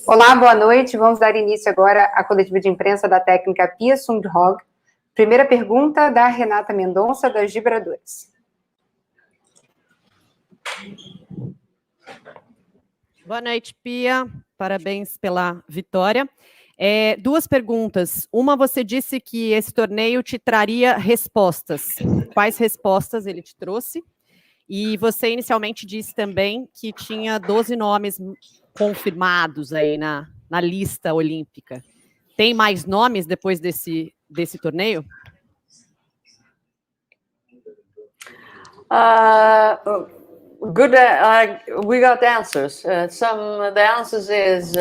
Olá, boa noite. Vamos dar início agora à coletiva de imprensa da técnica Pia Sundhage. Primeira pergunta da Renata Mendonça, das Vibradoras. Boa noite, Pia. Parabéns pela vitória. Duas perguntas. Uma, você disse que esse torneio te traria respostas. Quais respostas ele te trouxe? E você inicialmente disse também que tinha 12 nomes confirmados aí na lista olímpica. Tem mais nomes depois desse torneio? Good. We got answers. The answers is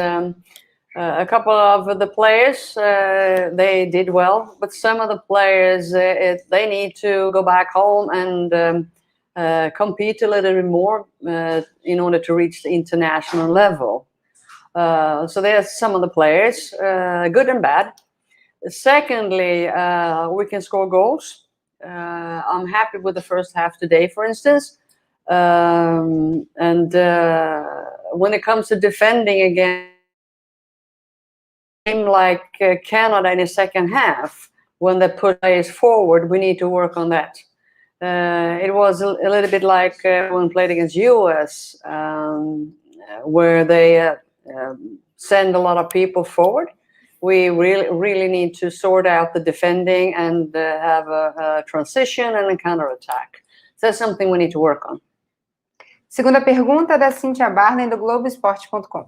a couple of the players they did well, but some of the players they need to go back home and compete a little bit more in order to reach the international level. So there's some of the players, good and bad. Secondly, we can score goals. I'm happy with the first half today, for instance. And when it comes to defending again, like Canada in the second half, when they put players forward, we need to work on that. It was a little bit like when we played against US, where they send a lot of people forward. We really need to sort out the defending and have a transition and a counterattack. So that's something we need to work on. Segunda pergunta da Cíntia Barney, do Globoesporte.com.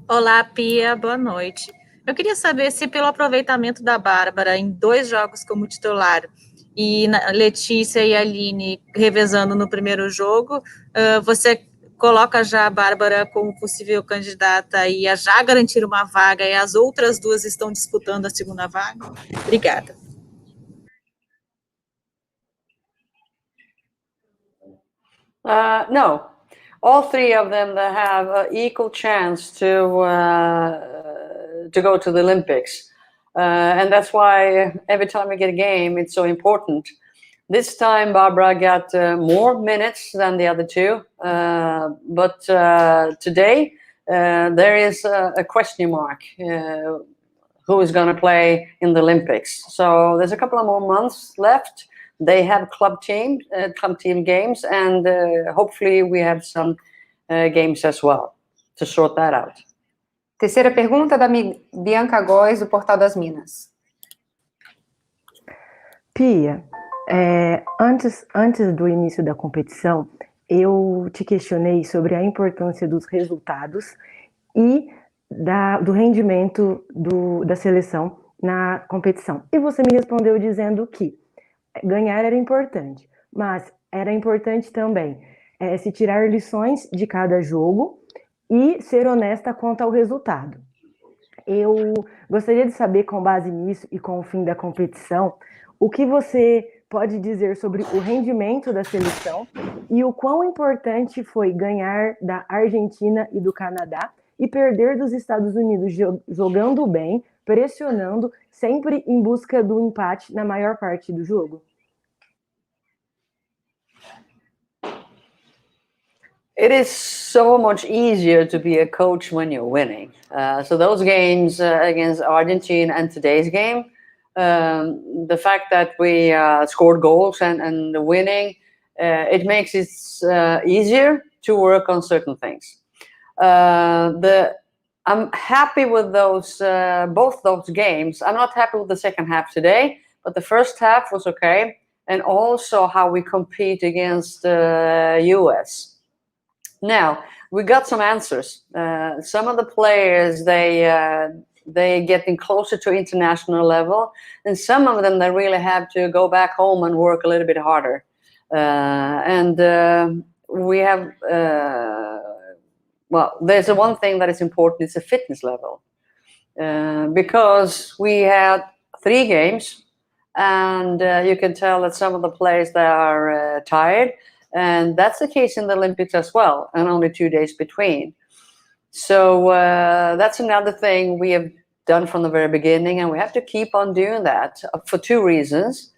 Olá, Pia, boa noite. Eu queria saber se pelo aproveitamento da Bárbara em 2 jogos como titular e Letícia e Aline revezando no primeiro jogo, você coloca já a Bárbara como possível candidata e a já garantir uma vaga e as outras 2 estão disputando a segunda vaga? Obrigada. No, all 3 of them that have an equal chance to go to the Olympics, and that's why every time we get a game, it's so important. This time, Barbara got more minutes than the other 2, but today there is a question mark who is going to play in the Olympics. So there's a couple of more months left. They have club team games, and hopefully we have some games as well to sort that out. Terceira pergunta da Bianca Góes, do Portal das Minas. Pia, antes do início da competição, eu te questionei sobre a importância dos resultados e do rendimento da seleção na competição. E você me respondeu dizendo que ganhar era importante, mas era importante também se tirar lições de cada jogo e ser honesta quanto ao resultado. Eu gostaria de saber, com base nisso e com o fim da competição, o que você pode dizer sobre o rendimento da seleção e o quão importante foi ganhar da Argentina e do Canadá e perder dos Estados Unidos jogando bem, pressionando, sempre em busca do empate na maior parte do jogo? It is so much easier to be a coach when you're winning. So those games against Argentina and today's game, the fact that we scored goals and winning, it makes it easier to work on certain things. I'm happy with those both those games. I'm not happy with the second half today, but the first half was okay, and also how we compete against the US. Now we got some answers. Some of the players they getting closer to international level, and some of them they really have to go back home and work a little bit harder. We have well, there's one thing that is important, it's a fitness level, because we had 3 games, and you can tell that some of the players they are tired, and that's the case in the Olympics as well, and only 2 days between. So that's another thing we have done from the very beginning, and we have to keep on doing that for 2 reasons.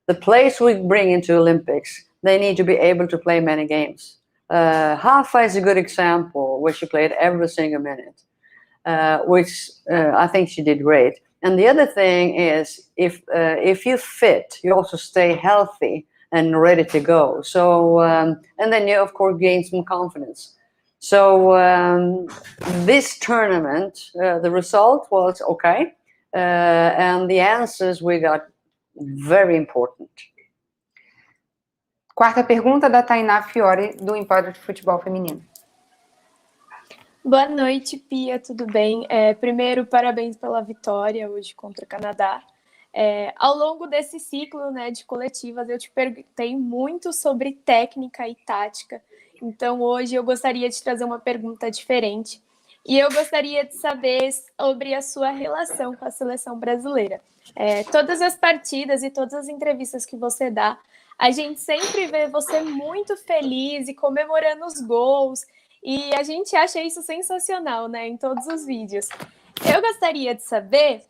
The players we bring into Olympics, they need to be able to play many games. Rafa is a good example where she played every single minute, which I think she did great. And the other thing is, if you fit, you also stay healthy and ready to go. So, and then you of course gain some confidence. So this tournament, the result was okay, and the answers we got very important. Quarta pergunta da Tainá Fiore, do Empório de Futebol Feminino. Boa noite, Pia, tudo bem? Primeiro, parabéns pela vitória hoje contra o Canadá. Ao longo desse ciclo, né, de coletivas, eu te perguntei muito sobre técnica e tática. Então, hoje eu gostaria de trazer uma pergunta diferente. E eu gostaria de saber sobre a sua relação com a seleção brasileira. Todas as partidas e todas as entrevistas que você dá, a gente sempre vê você muito feliz e comemorando os gols. E a gente acha isso sensacional, né, em todos os vídeos. Eu gostaria de saber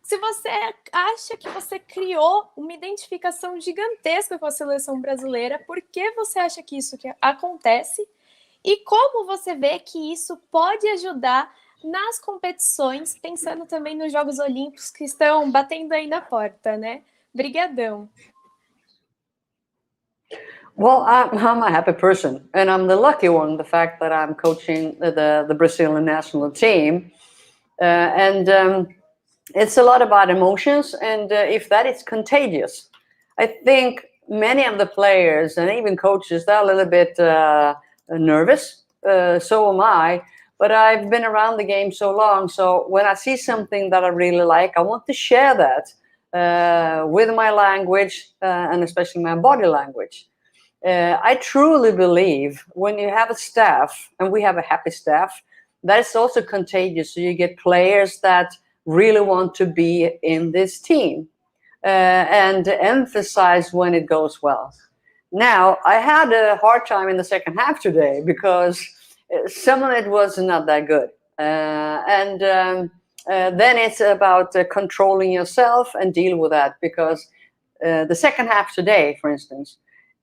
se você acha que você criou uma identificação gigantesca com a seleção brasileira, por que você acha que isso acontece e como você vê que isso pode ajudar nas competições, pensando também nos Jogos Olímpicos que estão batendo aí na porta, né? Brigadão. Well, I'm a happy person, and I'm the lucky one, the fact that I'm coaching the Brazilian national team. It's a lot about emotions, and if that is contagious. I think many of the players and even coaches, they're a little bit nervous, so am I, but I've been around the game so long, so when I see something that I really like, I want to share that with my language and especially my body language. I truly believe when you have a staff, and we have a happy staff, that is also contagious. So you get players that really want to be in this team and emphasize when it goes well. Now, I had a hard time in the second half today because some of it was not that good. Then it's about controlling yourself and deal with that, because the second half today, for instance,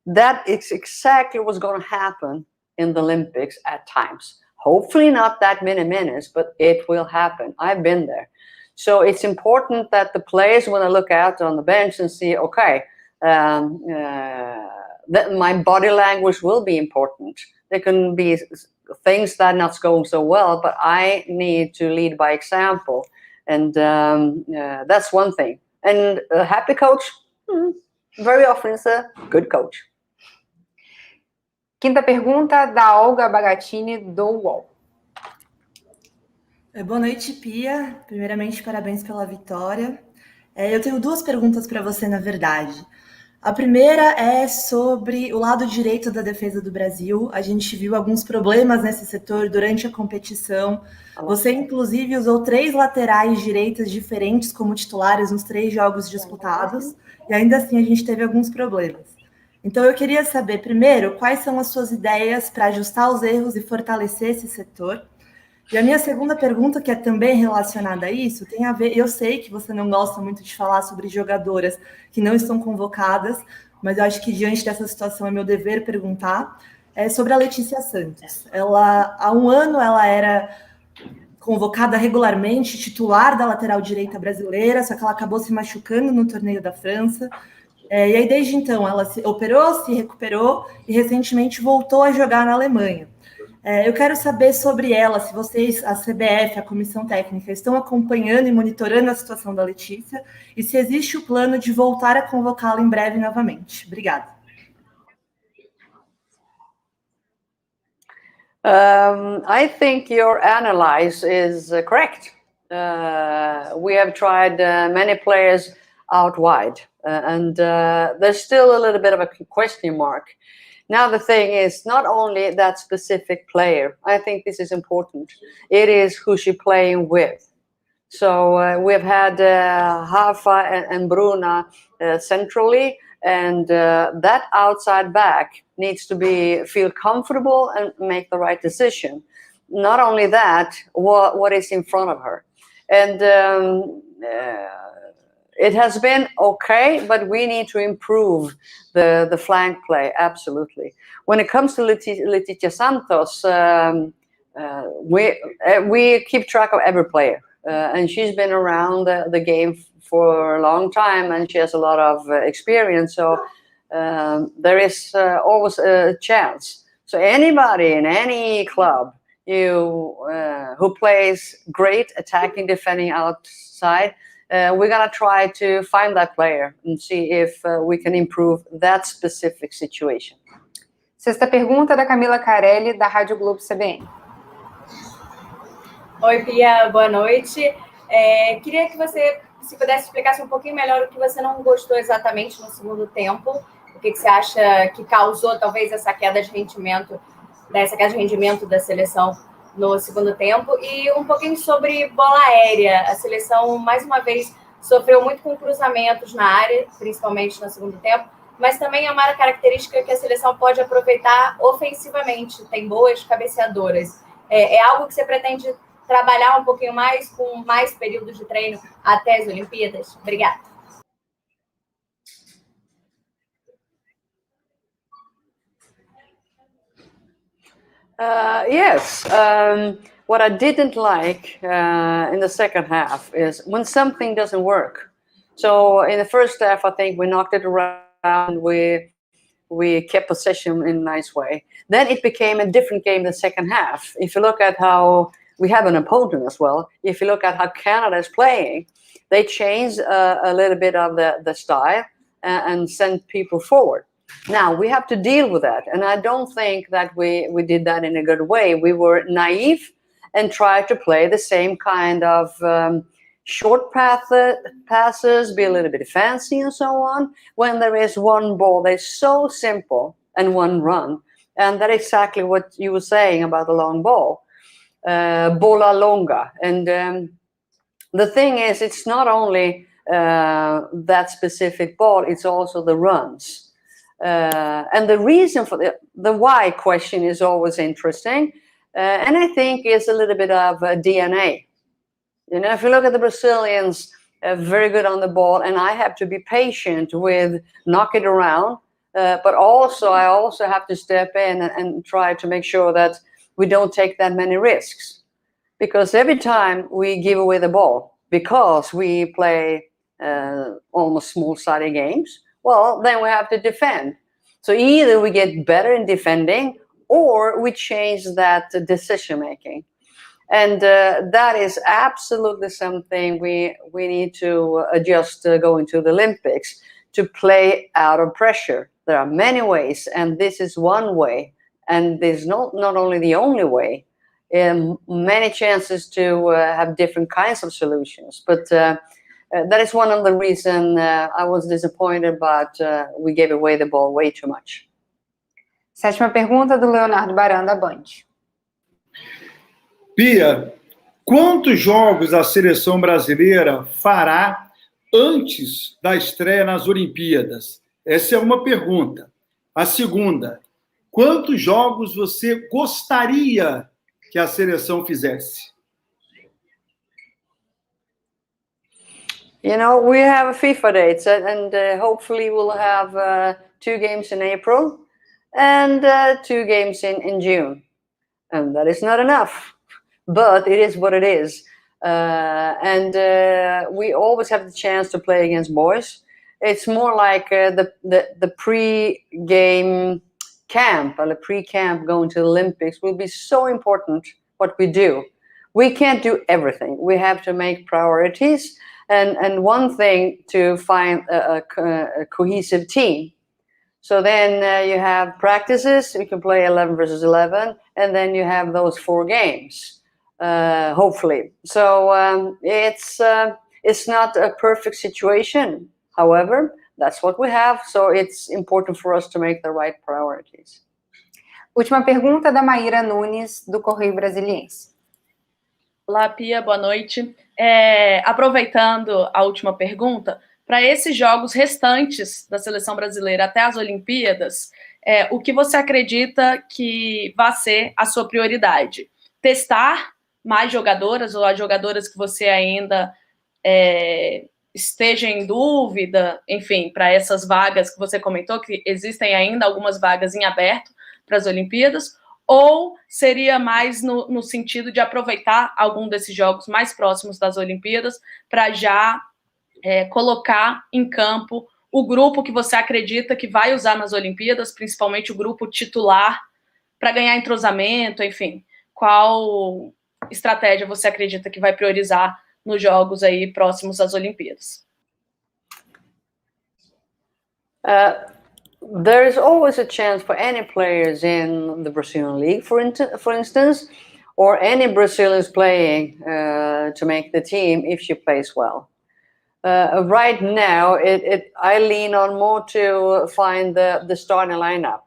that is exactly what's going to happen in the Olympics at times. Hopefully not that many minutes, but it will happen. I've been there. So it's important that the players, when I look out on the bench and see, okay, that my body language will be important. There can be things that are not going so well, but I need to lead by example. And that's one thing. And a happy coach, very often is a good coach. Quinta pergunta da Olga Bagatini, do UOL. Boa noite, Pia. Primeiramente, parabéns pela vitória. Eu tenho duas perguntas para você, na verdade. A primeira é sobre o lado direito da defesa do Brasil. A gente viu alguns problemas nesse setor durante a competição. Você, inclusive, usou 3 laterais direitas diferentes como titulares nos 3 jogos disputados, e ainda assim a gente teve alguns problemas. Então, eu queria saber, primeiro, quais são as suas ideias para ajustar os erros e fortalecer esse setor? E a minha segunda pergunta, que é também relacionada a isso, tem a ver... Eu sei que você não gosta muito de falar sobre jogadoras que não estão convocadas, mas eu acho que diante dessa situação é meu dever perguntar, sobre a Letícia Santos. Ela, há um ano, ela era convocada regularmente, titular da lateral direita brasileira, só que ela acabou se machucando no torneio da França. E aí, desde então, ela se operou, se recuperou e recentemente voltou a jogar na Alemanha. Eu quero saber sobre ela, se vocês, a CBF, a Comissão Técnica, estão acompanhando e monitorando a situação da Letícia e se existe o plano de voltar a convocá-la em breve novamente. Obrigada. I think your analysis is correct. We have tried many players out wide, and there's still a little bit of a question mark. Now, the thing is not only that specific player. I think this is important. It is who she's playing with. So we've had Rafa and Bruna centrally, and that outside back needs to feel comfortable and make the right decision. Not only that, what is in front of her. And it has been okay, but we need to improve the flank play, absolutely. When it comes to Leticia Santos, we keep track of every player, and she's been around the game for a long time, and she has a lot of experience, so there is always a chance. So anybody in any club who plays great attacking, defending outside, we're going to try to find that player and see if we can improve that specific situation. Sexta pergunta da Camila Carelli, da Rádio Globo CBN. Oi, Pia, boa noite. Queria que você, se pudesse, explicasse um pouquinho melhor o que você não gostou exatamente no segundo tempo, o que você acha que causou, talvez, essa queda de rendimento da seleção no segundo tempo, e um pouquinho sobre bola aérea. A seleção, mais uma vez, sofreu muito com cruzamentos na área, principalmente no segundo tempo, mas também é uma característica que a seleção pode aproveitar ofensivamente, tem boas cabeceadoras. É algo que você pretende trabalhar um pouquinho mais, com mais períodos de treino até as Olimpíadas? Obrigada. Yes. What I didn't like in the second half is when something doesn't work. So in the first half, I think we knocked it around. We kept possession in a nice way. Then it became a different game the second half. If you look at how we have an opponent as well, if you look at how Canada is playing, they changed a little bit of the style and sent people forward. Now we have to deal with that, and I don't think that we did that in a good way. We were naive and tried to play the same kind of short passes, be a little bit fancy and so on, when there is one ball that's so simple and one run. And that's exactly what you were saying about the long ball, bola longa. And the thing is, it's not only that specific ball, it's also the runs. And the reason for the why question is always interesting. And I think it's a little bit of DNA. You know, if you look at the Brazilians, very good on the ball, and I have to be patient with knock it around. But I also have to step in and try to make sure that we don't take that many risks. Because every time we give away the ball, because we play almost small-sided games, well, then we have to defend. So either we get better in defending or we change that decision-making. And that is absolutely something we need to adjust going to the Olympics, to play out of pressure. There are many ways, and this is one way. And this is not only the only way. Many chances to have different kinds of solutions. But that is one of the reasons I was disappointed, but we gave away the ball way too much. Sétima pergunta do Leonardo Baran, da Band. Pia, quantos jogos a seleção brasileira fará antes da estreia nas Olimpíadas? Essa é uma pergunta. A segunda, quantos jogos você gostaria que a seleção fizesse? You know, we have a FIFA date, and hopefully we'll have 2 games in April and 2 games in June. And that is not enough, but it is what it is. And we always have the chance to play against boys. It's more like the pre-game camp, or the pre-camp going to the Olympics will be so important what we do. We can't do everything. We have to make priorities. And one thing to find a cohesive team. So then you have practices, you can play 11 versus 11, and then you have those 4 games, hopefully. So it's not a perfect situation. However, that's what we have, so it's important for us to make the right priorities. Última pergunta da Maíra Nunes, do Correio Brasiliense. Olá, Pia, boa noite. Aproveitando a última pergunta, para esses jogos restantes da seleção brasileira até as Olimpíadas, o que você acredita que vai ser a sua prioridade? Testar mais jogadoras ou as jogadoras que você ainda esteja em dúvida, enfim, para essas vagas que você comentou, que existem ainda algumas vagas em aberto para as Olimpíadas, ou seria mais no sentido de aproveitar algum desses jogos mais próximos das Olimpíadas para já colocar em campo o grupo que você acredita que vai usar nas Olimpíadas, principalmente o grupo titular, para ganhar entrosamento, enfim. Qual estratégia você acredita que vai priorizar nos jogos aí próximos às Olimpíadas? There is always a chance for any players in the Brazilian league, for instance, or any Brazilians playing to make the team if she plays well. Right now, I lean on more to find the starting lineup.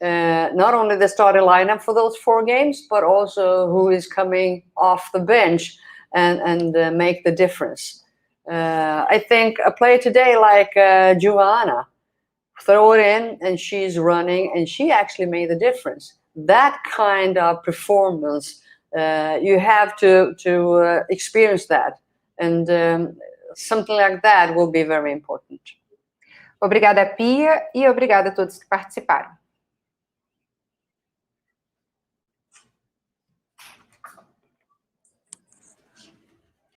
Not only the starting lineup for those 4 games, but also who is coming off the bench and make the difference. I think a player today like Joanna, throw it in and she's running and she actually made the difference. That kind of performance, you have to experience that. And something like that will be very important. Obrigada, Pia, e obrigada a todos que participaram.